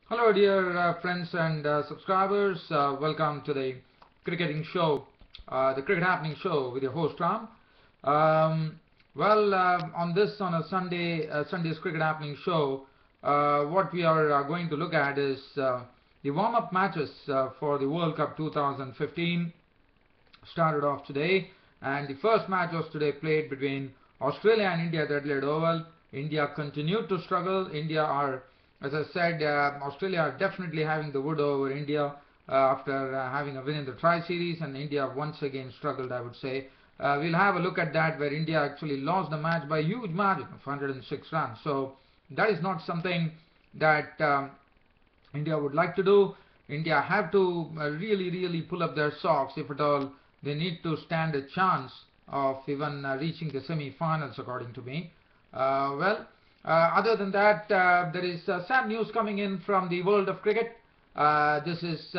Hello, dear friends and subscribers. Welcome to the cricketing show, the cricket happening show with your host Ram. Um, on a Sunday's cricket happening show, what we are going to look at is the warm-up matches for the World Cup 2015 started off today, and the first match was today played between Australia and India at the Adelaide Oval. India continued to struggle. As I said, Australia are definitely having the wood over India after having a win in the Tri-Series, and India once again struggled, I would say. We'll have a look at that, where India actually lost the match by a huge margin of 106 runs. So that is not something that India would like to do. India have to really pull up their socks if at all they need to stand a chance of even reaching the semi-finals, according to me. Other than that, there is sad news coming in from the world of cricket. This is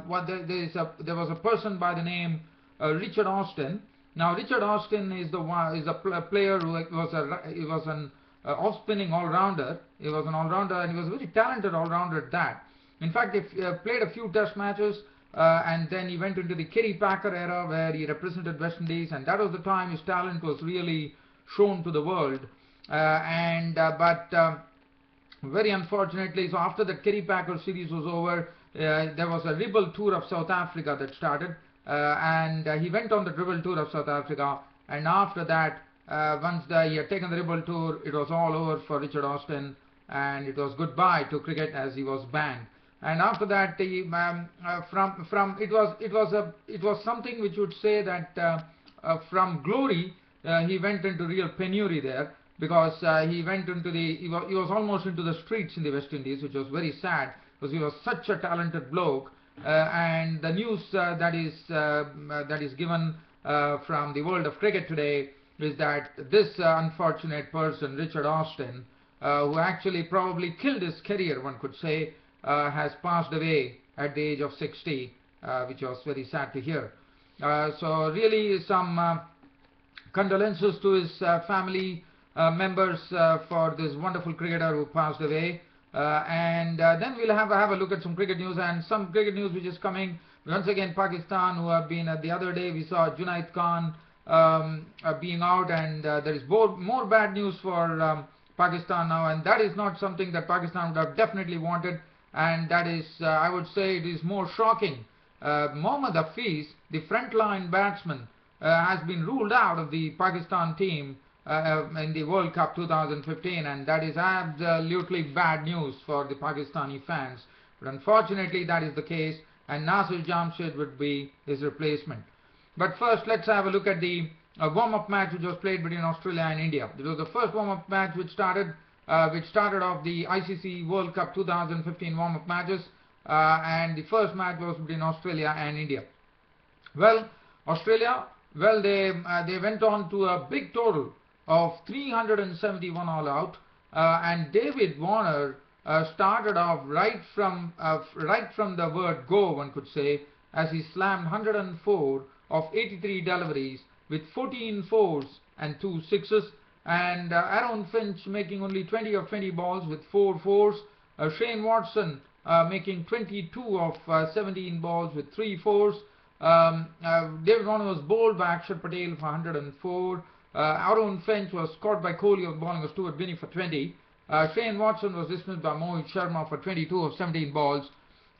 what there was a person by the name Richard Austin. Now, Richard Austin is a player who was an off-spinning all-rounder. He was an all-rounder, and he was a very talented all-rounder at that. In fact, he played a few Test matches, and then he went into the Kerry Packer era, where he represented West Indies, and that was the time his talent was really shown to the world. But very unfortunately, so after the Kerry Packer series was over, there was a dribble tour of South Africa that started, and he went on the dribble tour of South Africa. And after that, once he had taken the dribble tour, it was all over for Richard Austin, and it was goodbye to cricket, as he was banned. And after that, it was something which would say that from glory he went into real penury there, because he was almost into the streets in the West Indies, which was very sad, because he was such a talented bloke. And the news that is given from the world of cricket today is that this unfortunate person, Richard Austin, who actually probably killed his career, one could say, has passed away at the age of 60, which was very sad to hear. So really some condolences to his family members for this wonderful cricketer who passed away. Then we'll have a look at some cricket news, and some cricket news which is coming. Once again, Pakistan, who have been the other day we saw Junaid Khan being out, and there is more bad news for Pakistan now, and that is not something that Pakistan would have definitely wanted, and that is, I would say, it is more shocking. Mohammad Hafeez, the frontline batsman, has been ruled out of the Pakistan team in the World Cup 2015, and that is absolutely bad news for the Pakistani fans. But unfortunately, that is the case, and Nasir Jamshid would be his replacement. But first, let's have a look at the warm-up match which was played between Australia and India. It was the first warm-up match which started off the ICC World Cup 2015 warm-up matches, and the first match was between Australia and India. Well, Australia, they went on to a big total of 371 all out, and David Warner started off right from the word go, one could say, as he slammed 104 of 83 deliveries with 14 fours and 2 sixes, and Aaron Finch making only 20 of 20 balls with 4 fours, Shane Watson making 22 of 17 balls with 3 fours. David Warner was bowled by Akshar Patel for 104. Aaron Finch was caught by Kohli of bowling of Stuart Binney for 20. Shane Watson was dismissed by Mohit Sharma for 22 of 17 balls.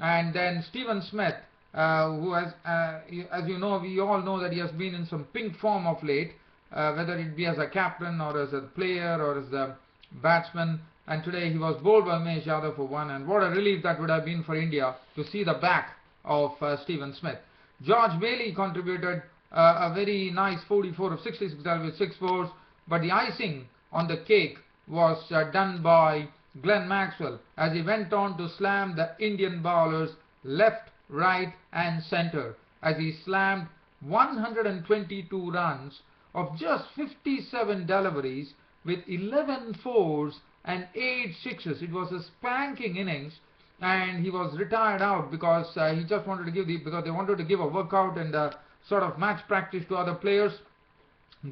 And then Stephen Smith, who has, as you know, we all know that he has been in some pink form of late, whether it be as a captain or as a player or as a batsman. And today he was bowled by Umesh Yadav for 1, and what a relief that would have been for India to see the back of Stephen Smith. George Bailey contributed a very nice 44 of 66 with 6 fours, but the icing on the cake was done by Glenn Maxwell, as he went on to slam the Indian bowlers left, right and centre, as he slammed 122 runs of just 57 deliveries with 11 fours and 8 sixes. It was a spanking innings, and he was retired out because he just wanted to because they wanted to give a workout and sort of match practice to other players.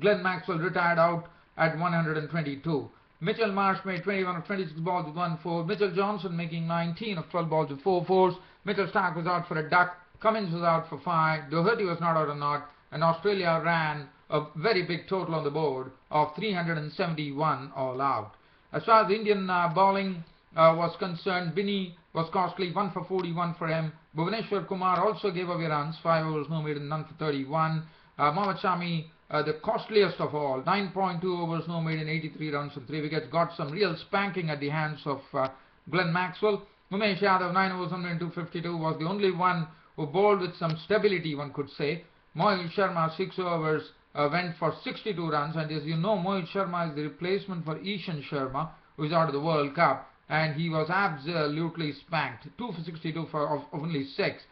Glenn Maxwell retired out at 122. Mitchell Marsh made 21 of 26 balls with 1-4. Mitchell Johnson making 19 of 12 balls with 4 fours. Mitchell Starc was out for a duck. Cummins was out for 5. Doherty was not out or not. And Australia ran a very big total on the board of 371 all out. As far as the Indian bowling was concerned, Binny was costly, 1 for 41 for him. Bhuvaneshwar Kumar also gave away runs, 5 overs, no maiden, none for 31. Mohammad Shami, the costliest of all, 9.2 overs, no maiden, 83 runs and 3 wickets, got some real spanking at the hands of Glenn Maxwell. Umesh Yadav, 9 overs, 102.52, was the only one who bowled with some stability, one could say. Mohit Sharma, 6 overs, went for 62 runs, and as you know, Mohit Sharma is the replacement for Ishan Sharma, who is out of the World Cup, and he was absolutely spanked. 2 for 62 of only 6.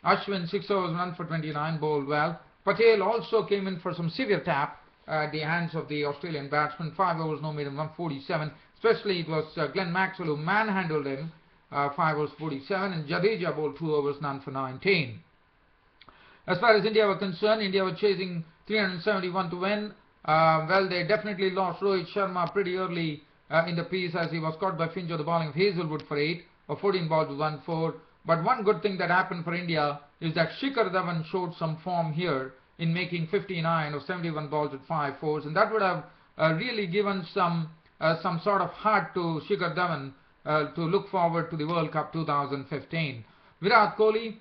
Ashwin, 6 overs, 1 for 29, bowled well. Patel also came in for some severe tap at the hands of the Australian batsman. 5 overs, no maiden, 147. Especially it was Glenn Maxwell who manhandled him. 5 overs, 47, and Jadeja bowled 2 overs, none for 19. As far as India were concerned, India were chasing 371 to win. Well, they definitely lost Rohit Sharma pretty early in the piece, as he was caught by Finch on the bowling of Hazelwood for 8 or 14 balls with 1-4. But one good thing that happened for India is that Shikhar Dhawan showed some form here in making 59 or 71 balls with 5 fours, and that would have really given some sort of heart to Shikhar Dhawan to look forward to the World Cup 2015. Virat Kohli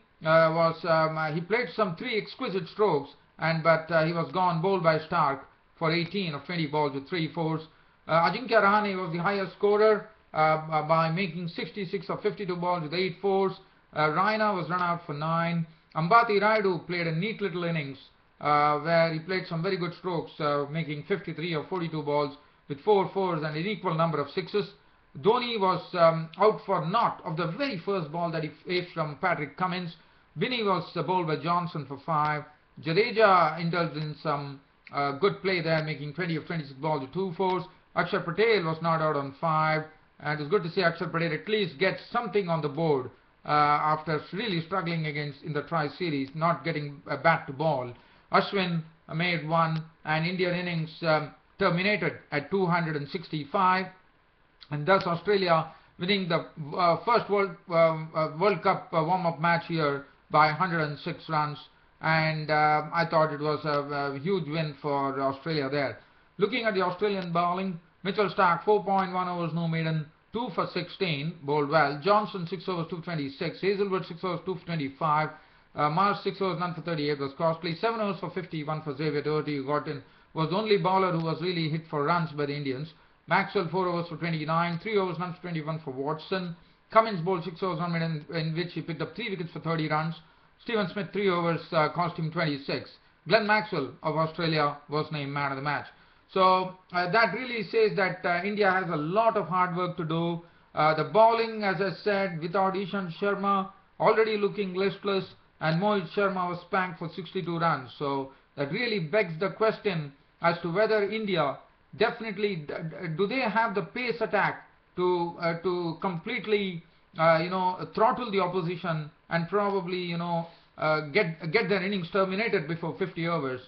he played some 3 exquisite strokes, but he was gone, bowled by Starc for 18 of 20 balls with 3 fours. Ajinkya Rahane was the highest scorer by making 66 of 52 balls with 8 fours. Raina was run out for 9. Ambati Rayudu played a neat little innings where he played some very good strokes, making 53 of 42 balls with 4 fours and an equal number of sixes. Dhoni was out for naught of the very first ball that he faced from Patrick Cummins. Binny was bowled by Johnson for 5. Jadeja indulged in some good play there, making 20 of 26 balls with 2 fours. Akshar Patel was not out on 5, and it's good to see Akshar Patel at least get something on the board after really struggling in the tri-series, not getting a bat to ball. Ashwin made 1, and Indian innings terminated at 265, and thus Australia winning the first World Cup warm-up match here by 106 runs, and I thought it was a huge win for Australia there. Looking at the Australian bowling, Mitchell Starc 4.1 overs, no maiden, 2 for 16, bowled well. Johnson 6 overs, 226. Hazelwood 6 overs, 2 for 25. Marsh 6 overs, none for 38, was costly. 7 overs for 51 for Xavier Doherty, who got in, was the only bowler who was really hit for runs by the Indians. Maxwell 4 overs for 29, 3 overs, none for 21 for Watson. Cummins bowled 6 overs, 1 minute, in which he picked up 3 wickets for 30 runs. Stephen Smith 3 overs, cost him 26. Glenn Maxwell of Australia was named man of the match. So that really says that India has a lot of hard work to do. The bowling, as I said, without Ishan Sharma, already looking listless, and Mohit Sharma was spanked for 62 runs. So that really begs the question as to whether India definitely, do they have the pace attack to completely throttle the opposition and probably get their innings terminated before 50 overs.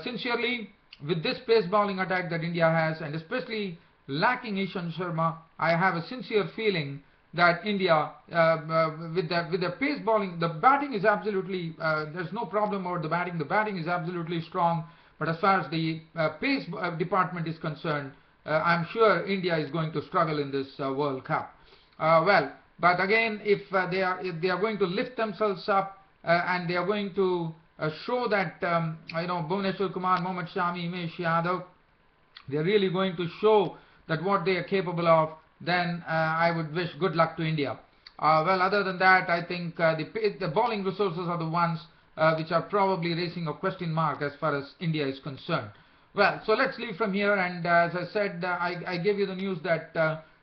Sincerely, with this pace bowling attack that India has, and especially lacking Ishan Sharma, I have a sincere feeling that India, with the pace bowling, the batting is absolutely, there's no problem about the batting. The batting is absolutely strong, but as far as the pace department is concerned, I'm sure India is going to struggle in this World Cup. But again, if they are going to lift themselves up and they are going to show that Bhuvaneshwar Kumar, Mohammad Shami, Umesh Yadav, they are really going to show that what they are capable of, then I would wish good luck to India. Other than that, I think the bowling resources are the ones which are probably raising a question mark as far as India is concerned. So let's leave from here, and as I said, I gave you the news that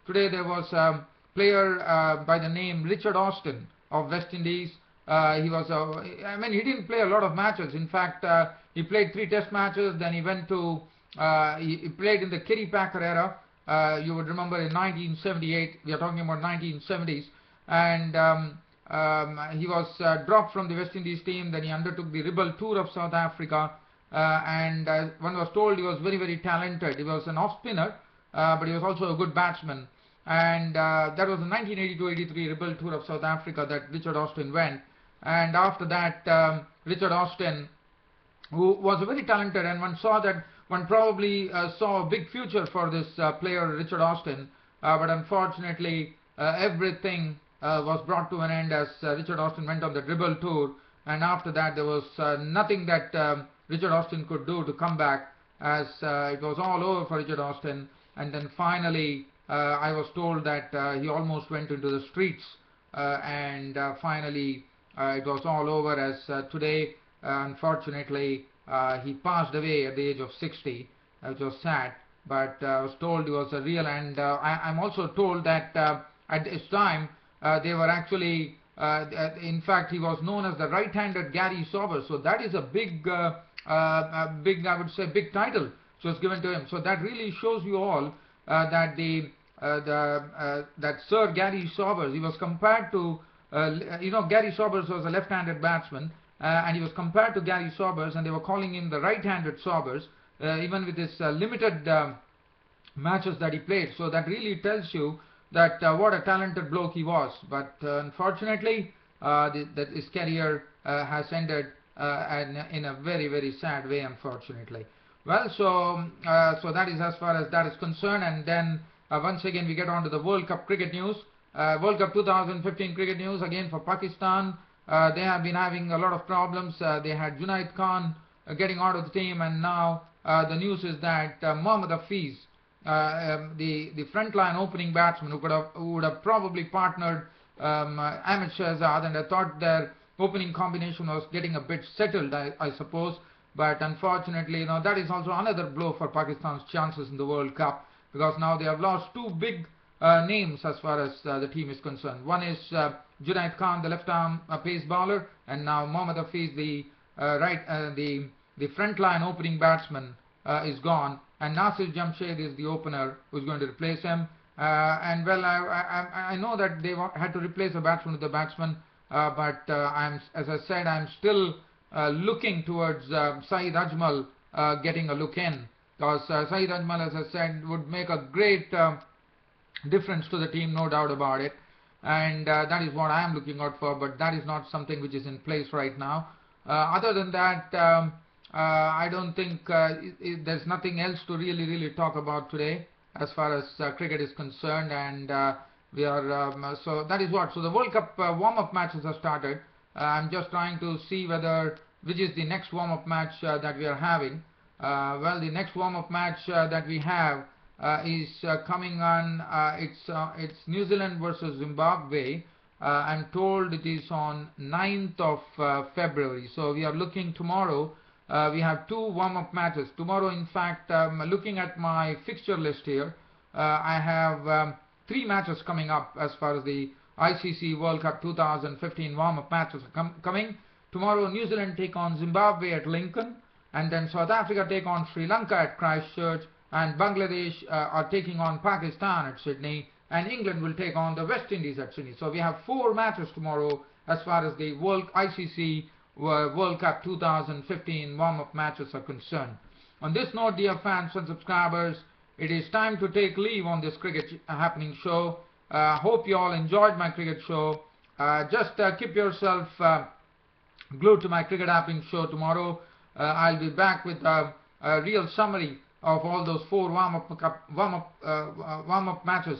today there was a player by the name Richard Austin of West Indies. He didn't play a lot of matches. In fact, he played 3 test matches, then he went to, he played in the Kerry Packer era. You would remember in 1978, we are talking about 1970s, and he was dropped from the West Indies team. Then he undertook the Ribble Tour of South Africa, and one was told he was very, very talented. He was an off spinner, but he was also a good batsman. And that was the 1982-83 rebuild tour of South Africa that Richard Austin went. And after that, Richard Austin, who was a very talented, and one probably saw a big future for this player Richard Austin, but unfortunately everything was brought to an end as Richard Austin went on the dribble tour, and after that there was nothing that Richard Austin could do to come back, as it was all over for Richard Austin. And then finally I was told that he almost went into the streets, and finally it was all over, as today unfortunately he passed away at the age of 60, which was sad, but I was told he was a real, and I'm also told that at this time they were actually in fact he was known as the right-handed Gary Sobers, so that is a big I would say big title which was given to him. So that really shows you all that that Sir Gary Sobers, he was compared to Gary Sobers was a left-handed batsman, and he was compared to Gary Sobers, and they were calling him the right-handed Sobers, even with his limited matches that he played. So that really tells you that what a talented bloke he was. But unfortunately, that his career has ended in a very, very sad way, unfortunately. Well, so that is as far as that is concerned. And then once again we get on to the World Cup cricket news. World Cup 2015 cricket news again for Pakistan. They have been having a lot of problems. They had Junaid Khan getting out of the team, and now the news is that Mohammad Hafeez, the frontline opening batsman who would have probably partnered Ahmed Shahzad, and I thought their opening combination was getting a bit settled, I suppose. But unfortunately, that is also another blow for Pakistan's chances in the World Cup, because now they have lost two big names as far as the team is concerned. One is Junaid Khan, the left-arm pace bowler, and now Mohammad Hafeez, the frontline opening batsman, is gone, and Nasir Jamshed is the opener who's going to replace him. And well, I know that they had to replace a batsman with a batsman, but as I said, I'm still looking towards Saeed Ajmal getting a look in, because Saeed Ajmal, as I said, would make a great difference to the team, no doubt about it. And that is what I am looking out for, but that is not something which is in place right now. Other than that, I don't think there's nothing else to really talk about today as far as cricket is concerned. And we are so that is what. So the World Cup warm-up matches have started. I'm just trying to see which is the next warm-up match that we are having. Well, the next warm-up match that we have is coming on. It's New Zealand versus Zimbabwe. I'm told it is on 9th of February. So we are looking tomorrow. We have two warm-up matches tomorrow. In fact, looking at my fixture list here, I have three matches coming up as far as the ICC World Cup 2015 warm-up matches are coming. Tomorrow, New Zealand take on Zimbabwe at Lincoln, and then South Africa take on Sri Lanka at Christchurch, and Bangladesh are taking on Pakistan at Sydney, and England will take on the West Indies at Sydney. So we have four matches tomorrow as far as the ICC World Cup 2015 warm-up matches are concerned. On this note, dear fans and subscribers, it is time to take leave on this cricket happening show. Hope you all enjoyed my cricket show. Just keep yourself glued to my cricket happening show tomorrow. I'll be back with a real summary of all those four warm-up matches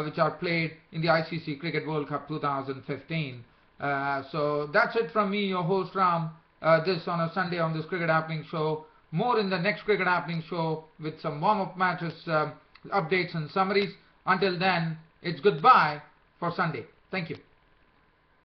which are played in the ICC Cricket World Cup 2015. So that's it from me, your host Ram, this on a Sunday on this cricket happening show. More in the next cricket happening show with some warm-up matches, updates and summaries. Until then, it's goodbye for Sunday. Thank you.